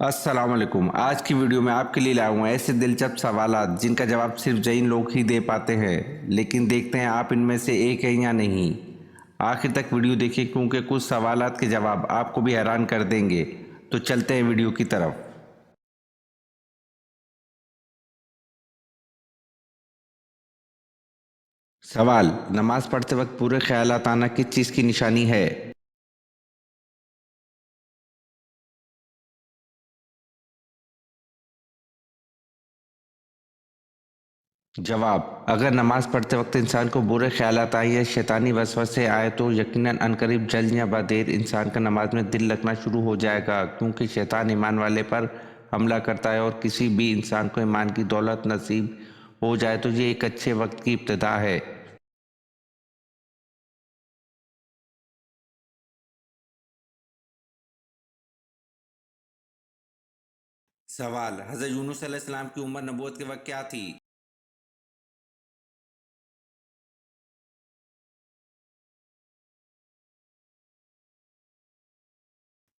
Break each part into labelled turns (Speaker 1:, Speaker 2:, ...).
Speaker 1: السلام علیکم۔ آج کی ویڈیو میں آپ کے لیے لایا ہوں ایسے دلچسپ سوالات جن کا جواب صرف جین لوگ ہی دے پاتے ہیں، لیکن دیکھتے ہیں آپ ان میں سے ایک ہیں یا نہیں۔ آخر تک ویڈیو دیکھیں کیونکہ کچھ سوالات کے جواب آپ کو بھی حیران کر دیں گے۔ تو چلتے ہیں ویڈیو کی طرف۔ سوال: نماز پڑھتے وقت برے خیالات آنا کس چیز کی نشانی ہے؟ جواب: اگر نماز پڑھتے وقت انسان کو برے خیالات آئیں یا شیطانی وسوسے آئے تو یقیناً عنقریب جلد یا بعدیر انسان کا نماز میں دل لگنا شروع ہو جائے گا، کیونکہ شیطان ایمان والے پر حملہ کرتا ہے اور کسی بھی انسان کو ایمان کی دولت نصیب ہو جائے تو یہ ایک اچھے وقت کی ابتدا ہے۔ سوال: حضرت یونس علیہ السلام کی عمر نبوت کے وقت کیا تھی؟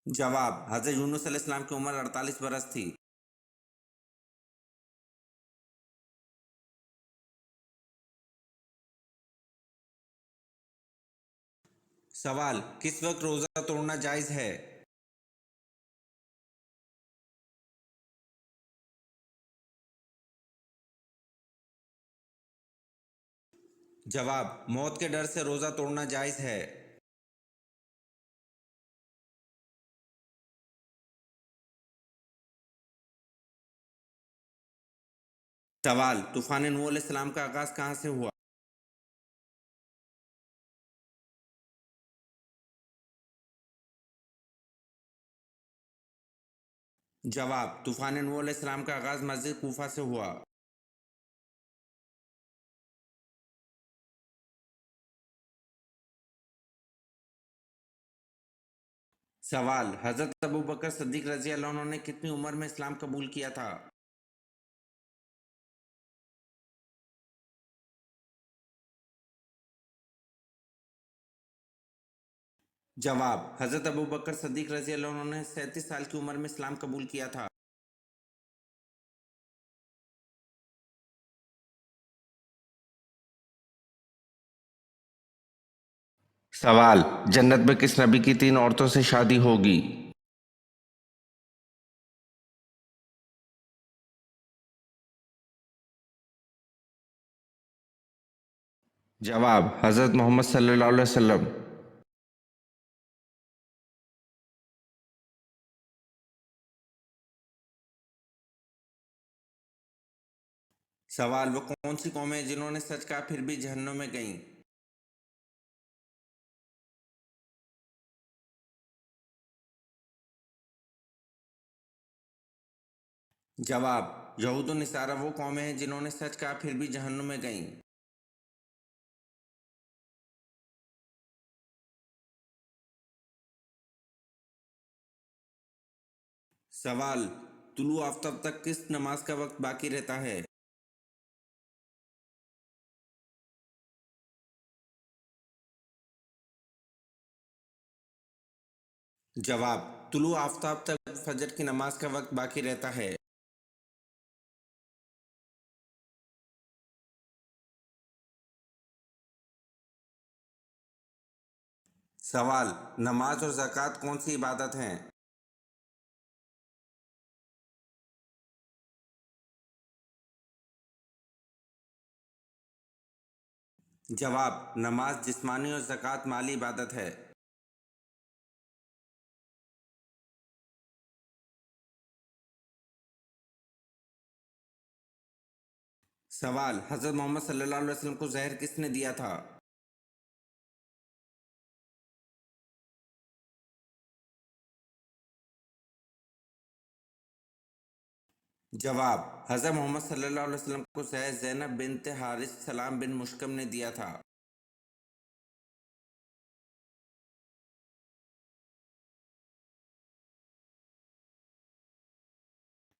Speaker 1: جواب: حضرت یونس علیہ السلام کی عمر 48 برس تھی۔ سوال: کس وقت روزہ توڑنا جائز ہے؟ جواب: موت کے ڈر سے روزہ توڑنا جائز ہے۔ سوال: طوفان نوح علیہ السلام کا آغاز کہاں سے ہوا؟ جواب: طوفان نوح علیہ السلام کا آغاز مسجد کوفہ سے ہوا۔ سوال: حضرت ابوبکر صدیق رضی اللہ عنہ نے کتنی عمر میں اسلام قبول کیا تھا؟ جواب: حضرت ابوبکر صدیق رضی اللہ عنہ نے 37 سال کی عمر میں اسلام قبول کیا تھا۔ سوال: جنت میں کس نبی کی 3 عورتوں سے شادی ہوگی؟ جواب: حضرت محمد صلی اللہ علیہ وسلم۔ سوال: وہ کون سی قومیں ہیں جنہوں نے سچ کہا پھر بھی جہنم میں گئیں؟ جواب: یہود و نصارہ وہ قومیں ہیں جنہوں نے سچ کہا پھر بھی جہنم میں گئیں۔ سوال: طلوع آفتاب تک کس نماز کا وقت باقی رہتا ہے؟ جواب: طلوع آفتاب تک فجر کی نماز کا وقت باقی رہتا ہے۔ سوال: نماز اور زکوٰۃ کون سی عبادت ہیں؟ جواب: نماز جسمانی اور زکوٰۃ مالی عبادت ہے۔ سوال: حضرت محمد صلی اللہ علیہ وسلم کو زہر کس نے دیا تھا؟ جواب: حضرت محمد صلی اللہ علیہ وسلم کو زہر زینب بنت حارث سلام بن مشکم نے دیا تھا۔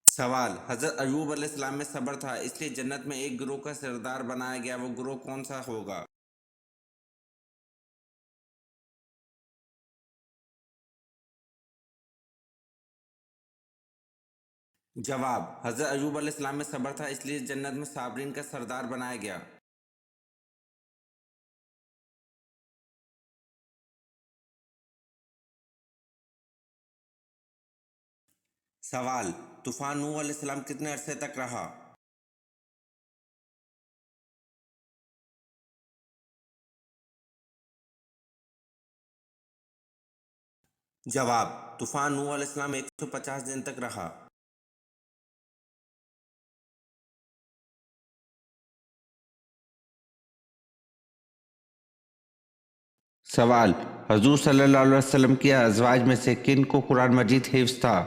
Speaker 1: سوال: حضرت ایوب علیہ السلام میں صبر تھا اس لیے جنت میں ایک گروہ کا سردار بنایا گیا، وہ گروہ کون سا ہوگا؟ جواب: حضرت ایوب علیہ السلام میں صبر تھا، اس لیے جنت میں صابرین کا سردار بنایا گیا۔ سوال: طوفان نوح علیہ السلام کتنے عرصے تک رہا؟ جواب: طوفان نوح علیہ السلام 150 دن تک رہا۔ سوال: حضور صلی اللہ علیہ وسلم کی ازواج میں سے کن کو قرآن مجید حفظ تھا؟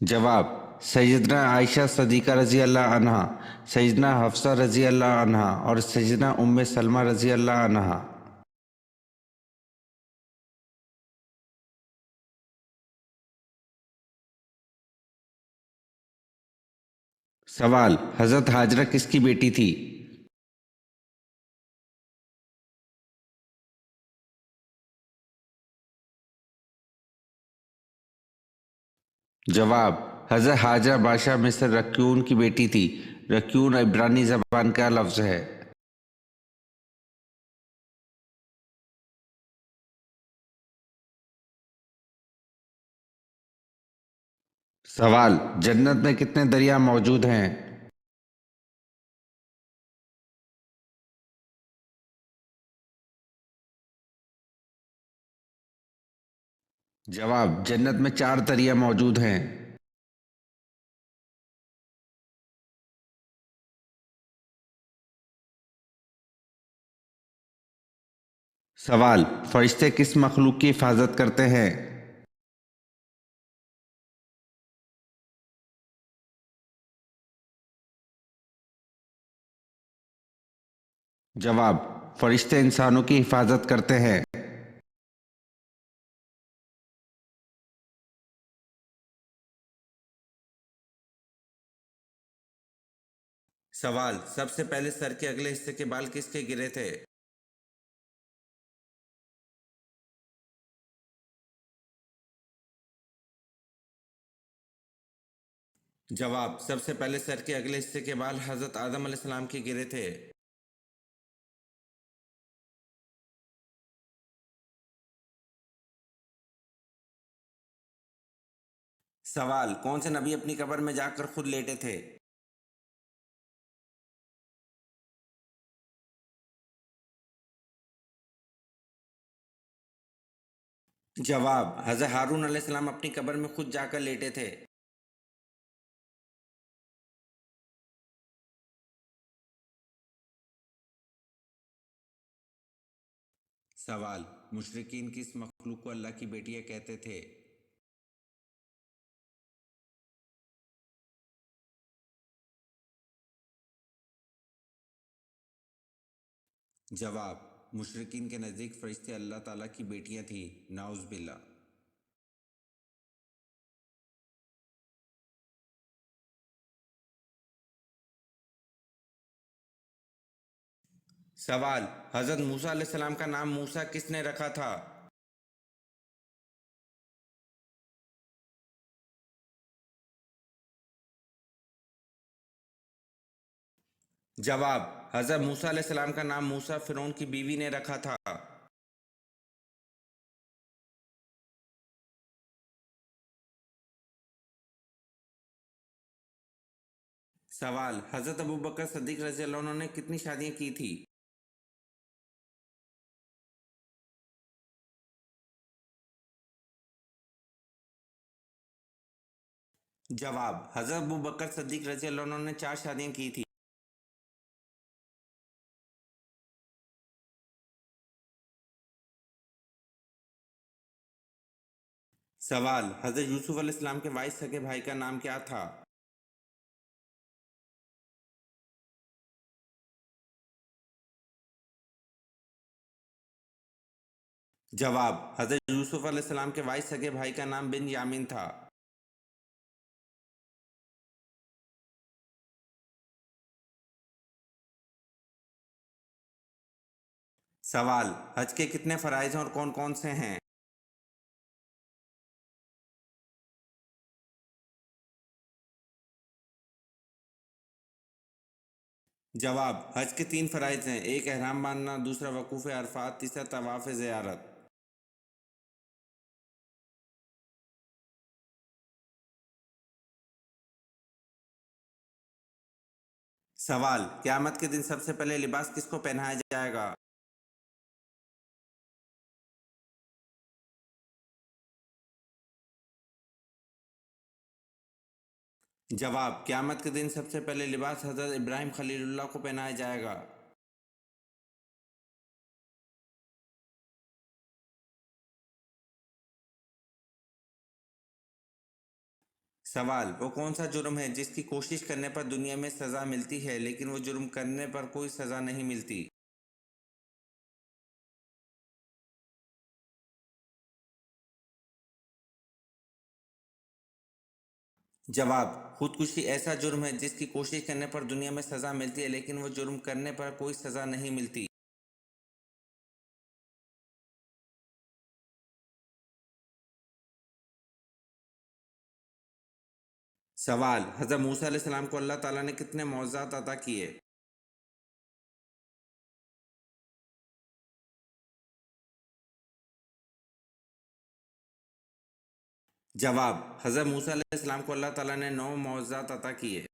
Speaker 1: جواب: سیدنا عائشہ صدیقہ رضی اللہ عنہا، سیدنا حفصہ رضی اللہ عنہا اور سیدنا ام سلمہ رضی اللہ عنہا۔ سوال: حضرت ہاجرہ کس کی بیٹی تھی؟ جواب: حضرت ہاجرہ بادشاہ مصر رکیون کی بیٹی تھی۔ رکیون عبرانی زبان کا لفظ ہے۔ سوال: جنت میں کتنے دریا موجود ہیں؟ جواب: جنت میں 4 دریا موجود ہیں۔ سوال: فرشتے کس مخلوق کی حفاظت کرتے ہیں؟ جواب: فرشتے انسانوں کی حفاظت کرتے ہیں۔ سوال: سب سے پہلے سر کے اگلے حصے کے بال کس کے گرے تھے؟ جواب: سب سے پہلے سر کے اگلے حصے کے بال حضرت آدم علیہ السلام کے گرے تھے۔ سوال: کون سے نبی اپنی قبر میں جا کر خود لیٹے تھے؟ جواب: حضرت ہارون علیہ السلام اپنی قبر میں خود جا کر لیٹے تھے۔ سوال: مشرکین کس مخلوق کو اللہ کی بیٹیاں کہتے تھے؟ جواب: مشرکین کے نزدیک فرشتے اللہ تعالیٰ کی بیٹیاں تھیں، نعوذ باللہ۔ سوال: حضرت موسیٰ علیہ السلام کا نام موسیٰ کس نے رکھا تھا؟ جواب: حضرت موسیٰ علیہ السلام کا نام موسیٰ فرعون کی بیوی نے رکھا تھا۔ سوال: حضرت ابوبکر صدیق رضی اللہ عنہ نے کتنی شادیاں کی تھی؟ جواب: حضرت ابوبکر صدیق رضی اللہ عنہ نے 4 شادیاں کی تھی۔ سوال: حضرت یوسف علیہ السلام کے وائس سگے بھائی کا نام کیا تھا؟ جواب: حضرت یوسف علیہ السلام کے وائس سگے بھائی کا نام بن یامین تھا۔ سوال: حج کے کتنے فرائض ہیں اور کون کون سے ہیں؟ جواب: حج کے 3 فرائض ہیں: ایک احرام باندھنا، دوسرا وقوف عرفات، تیسرا طواف زیارت۔ سوال: قیامت کے دن سب سے پہلے لباس کس کو پہنایا جائے گا؟ جواب: قیامت کے دن سب سے پہلے لباس حضرت ابراہیم خلیل اللہ کو پہنایا جائے گا۔ سوال: وہ کون سا جرم ہے جس کی کوشش کرنے پر دنیا میں سزا ملتی ہے لیکن وہ جرم کرنے پر کوئی سزا نہیں ملتی؟ جواب: خودکشی ایسا جرم ہے جس کی کوشش کرنے پر دنیا میں سزا ملتی ہے لیکن وہ جرم کرنے پر کوئی سزا نہیں ملتی۔ سوال: حضرت موسیٰ علیہ السلام کو اللہ تعالیٰ نے کتنے معجزات عطا کیے؟ جواب: حضرت موسیٰ علیہ السلام کو اللہ تعالیٰ نے 9 معجزات عطا کیے۔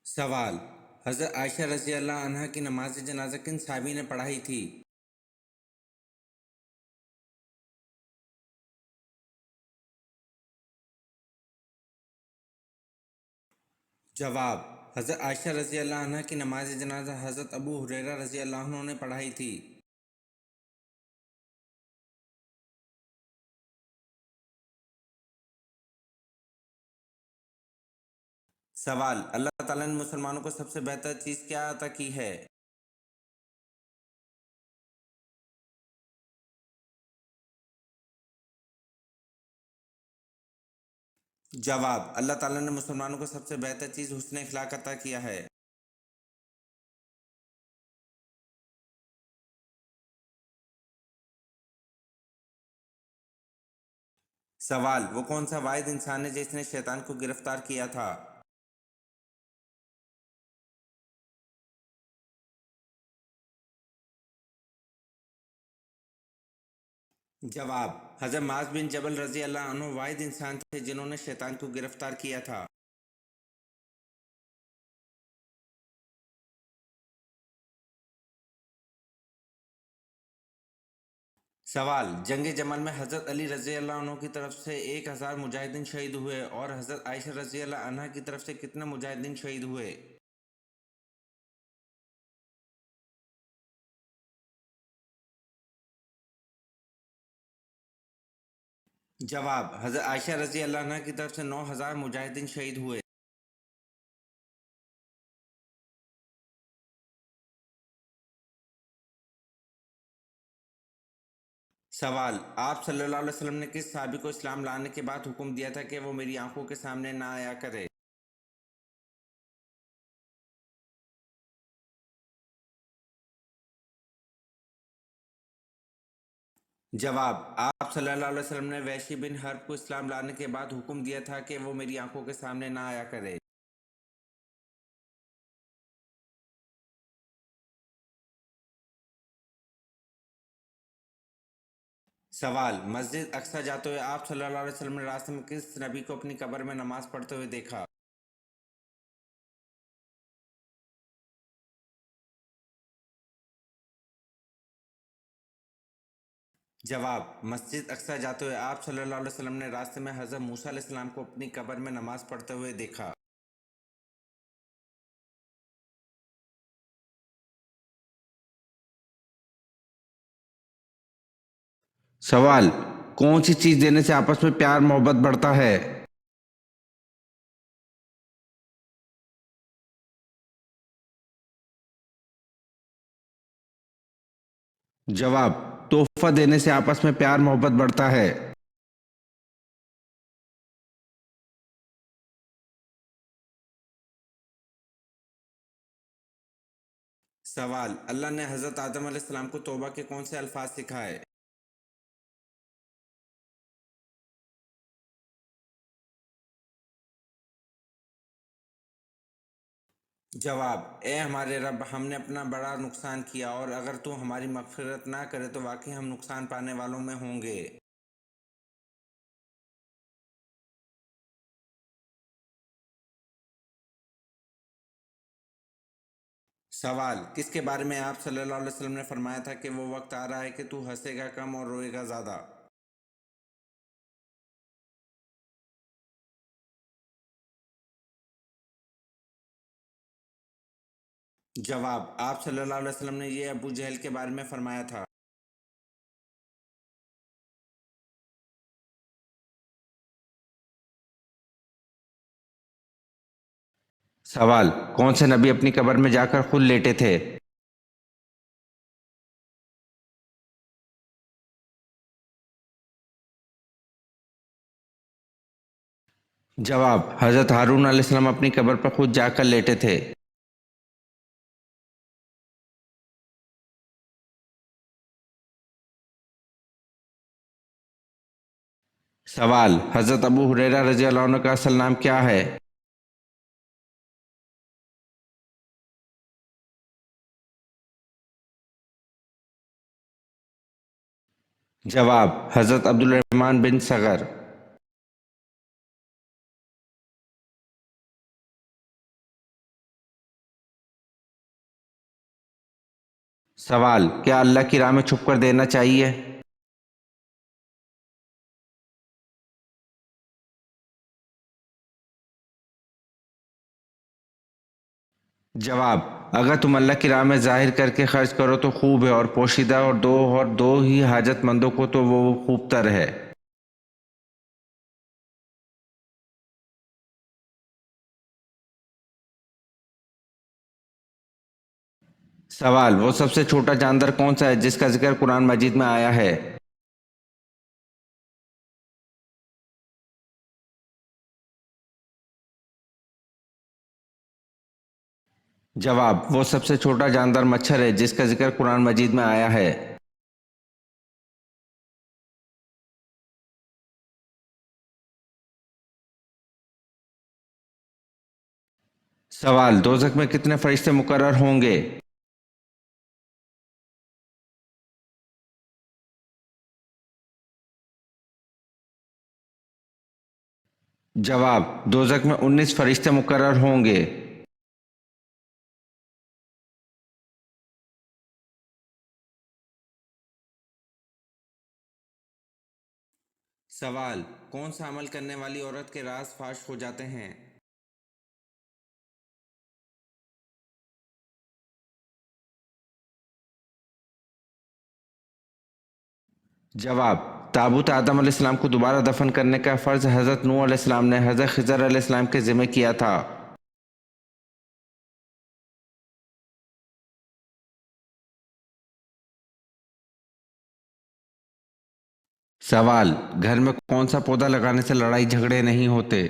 Speaker 1: سوال: حضرت عائشہ رضی اللہ عنہ کی نماز جنازہ کن صحابی نے پڑھائی تھی؟ جواب: حضرت عائشہ رضی اللہ عنہ کی نماز جنازہ حضرت ابو ہریرہ رضی اللہ عنہ نے پڑھائی تھی۔ سوال: اللہ تعالیٰ نے مسلمانوں کو سب سے بہتر چیز کیا عطا کی ہے؟ جواب: اللہ تعالیٰ نے مسلمانوں کو سب سے بہتر چیز حسن اخلاق عطا کیا ہے۔ سوال: وہ کون سا واحد انسان ہے جس نے شیطان کو گرفتار کیا تھا؟ جواب: حضرت معاذ بن جبل رضی اللہ عنہ واحد انسان تھے جنہوں نے شیطان کو گرفتار کیا تھا۔ سوال: جنگ جمل میں حضرت علی رضی اللہ عنہ کی طرف سے 1000 مجاہدین شہید ہوئے اور حضرت عائشہ رضی اللہ عنہ کی طرف سے کتنے مجاہدین شہید ہوئے؟ جواب: حضرت عائشہ رضی اللہ عنہ کی طرف سے 9000 مجاہدین شہید ہوئے۔ سوال: آپ صلی اللہ علیہ وسلم نے کس صحابی کو اسلام لانے کے بعد حکم دیا تھا کہ وہ میری آنکھوں کے سامنے نہ آیا کرے؟ جواب: آپ صلی اللہ علیہ وسلم نے وحشی بن حرب کو اسلام لانے کے بعد حکم دیا تھا کہ وہ میری آنکھوں کے سامنے نہ آیا کرے۔ سوال: مسجد اقصی جاتے ہوئے آپ صلی اللہ علیہ وسلم نے راستے میں کس نبی کو اپنی قبر میں نماز پڑھتے ہوئے دیکھا؟ جواب: مسجد اقصی جاتے ہوئے آپ صلی اللہ علیہ وسلم نے راستے میں حضرت موسیٰ علیہ السلام کو اپنی قبر میں نماز پڑھتے ہوئے دیکھا۔ سوال: کون سی چیز دینے سے آپس میں پیار محبت بڑھتا ہے؟ جواب: تحفہ دینے سے آپس میں پیار محبت بڑھتا ہے۔ سوال: اللہ نے حضرت آدم علیہ السلام کو توبہ کے کون سے الفاظ سکھائے؟ جواب: اے ہمارے رب، ہم نے اپنا بڑا نقصان کیا، اور اگر تو ہماری مغفرت نہ کرے تو واقعی ہم نقصان پانے والوں میں ہوں گے۔ سوال: کس کے بارے میں آپ صلی اللہ علیہ وسلم نے فرمایا تھا کہ وہ وقت آ رہا ہے کہ تو ہنسے گا کم اور روئے گا زیادہ؟ جواب: آپ صلی اللہ علیہ وسلم نے یہ ابو جہل کے بارے میں فرمایا تھا۔ سوال: کون سے نبی اپنی قبر میں جا کر خود لیٹے تھے؟ جواب: حضرت ہارون علیہ السلام اپنی قبر پر خود جا کر لیٹے تھے۔ سوال: حضرت ابو ہریرہ رضی اللہ عنہ کا اصل نام کیا ہے؟ جواب: حضرت عبد الرحمن بن صغر۔ سوال: کیا اللہ کی راہ میں چھپ کر دینا چاہیے؟ جواب: اگر تم اللہ کی راہ میں ظاہر کر کے خرچ کرو تو خوب ہے، اور پوشیدہ اور دو ہی حاجت مندوں کو تو وہ خوب تر ہے۔ سوال: وہ سب سے چھوٹا جاندار کون سا ہے جس کا ذکر قرآن مجید میں آیا ہے؟ جواب: وہ سب سے چھوٹا جاندار مچھر ہے جس کا ذکر قرآن مجید میں آیا ہے۔ سوال: دوزخ میں کتنے فرشتے مقرر ہوں گے؟ جواب: دوزخ میں 19 فرشتے مقرر ہوں گے۔ سوال: کون سا عمل کرنے والی عورت کے راز فاش ہو جاتے ہیں؟ جواب: تابوت آدم علیہ السلام کو دوبارہ دفن کرنے کا فرض حضرت نوح علیہ السلام نے حضرت خضر علیہ السلام کے ذمہ کیا تھا۔ سوال: گھر میں کون سا پودا لگانے سے لڑائی جھگڑے نہیں ہوتے؟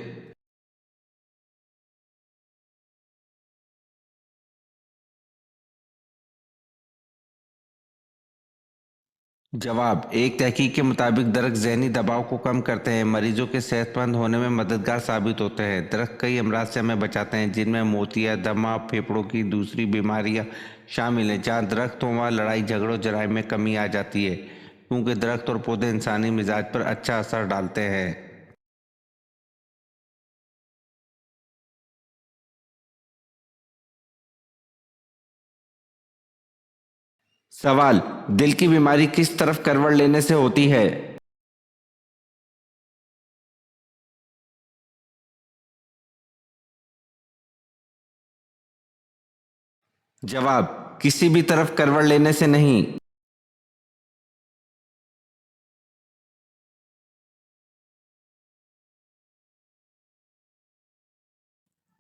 Speaker 1: جواب: ایک تحقیق کے مطابق درخت ذہنی دباؤ کو کم کرتے ہیں، مریضوں کے صحت مند ہونے میں مددگار ثابت ہوتے ہیں۔ درخت کئی امراض سے ہمیں بچاتے ہیں جن میں موتیا، دمہ، پھیپھڑوں کی دوسری بیماریاں شامل ہیں۔ جہاں درخت ہوں وہاں لڑائی جھگڑوں جرائم میں کمی آ جاتی ہے، کیونکہ درخت اور پودے انسانی مزاج پر اچھا اثر ڈالتے ہیں۔ سوال: دل کی بیماری کس طرف کروٹ لینے سے ہوتی ہے؟ جواب: کسی بھی طرف کروٹ لینے سے نہیں۔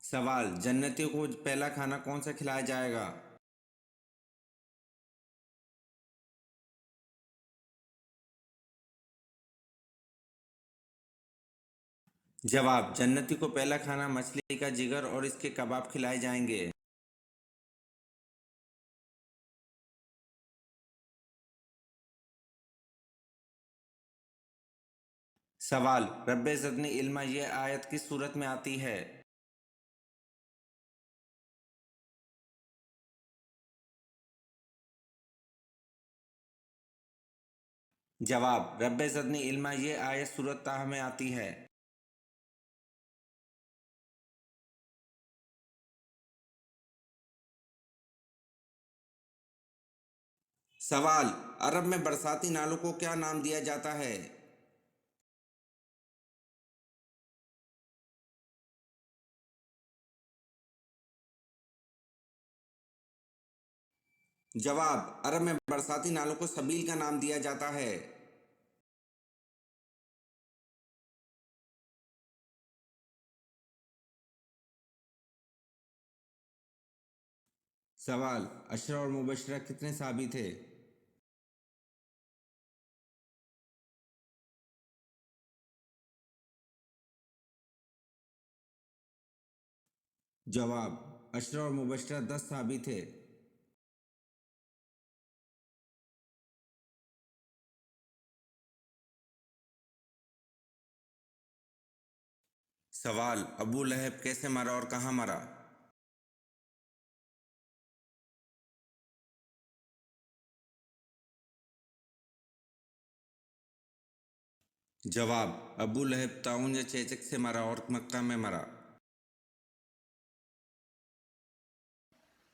Speaker 1: سوال: جنتیوں کو پہلا کھانا کون سا کھلایا جائے گا؟ جواب: جنتی کو پہلا کھانا مچھلی کا جگر اور اس کے کباب کھلائے جائیں گے۔ سوال رب زدنی علما یہ آیت کس صورت میں آتی ہے؟ جواب رب زدنی علما یہ آیت سورۃ طٰ میں آتی ہے۔ سوال عرب میں برساتی نالوں کو کیا نام دیا جاتا ہے؟ جواب عرب میں برساتی نالوں کو سبیل کا نام دیا جاتا ہے۔ سوال عشرہ اور مبشرہ کتنے صحابی تھے؟ جواب عشرہ اور مبشرہ 10 صحابی تھے۔ سوال ابو لہب کیسے مرا اور کہاں مرا؟ جواب ابو لہب طاعون یا چیچک سے مرا اور مکہ میں مرا۔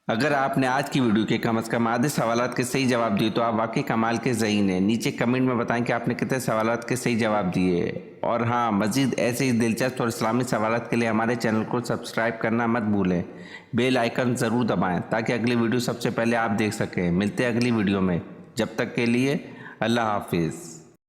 Speaker 1: اگر آپ نے آج کی ویڈیو کے کم از کم آدھے سوالات کے صحیح جواب دیے تو آپ واقعی کمال کے ذہین ہیں۔ نیچے کمنٹ میں بتائیں کہ آپ نے کتنے سوالات کے صحیح جواب دیے، اور ہاں مزید ایسے ہی دلچسپ اور اسلامی سوالات کے لیے ہمارے چینل کو سبسکرائب کرنا مت بھولیں، بیل آئیکن ضرور دبائیں تاکہ اگلی ویڈیو سب سے پہلے آپ دیکھ سکیں۔ ملتے ہیں اگلی ویڈیو میں، جب تک کے لیے اللہ حافظ۔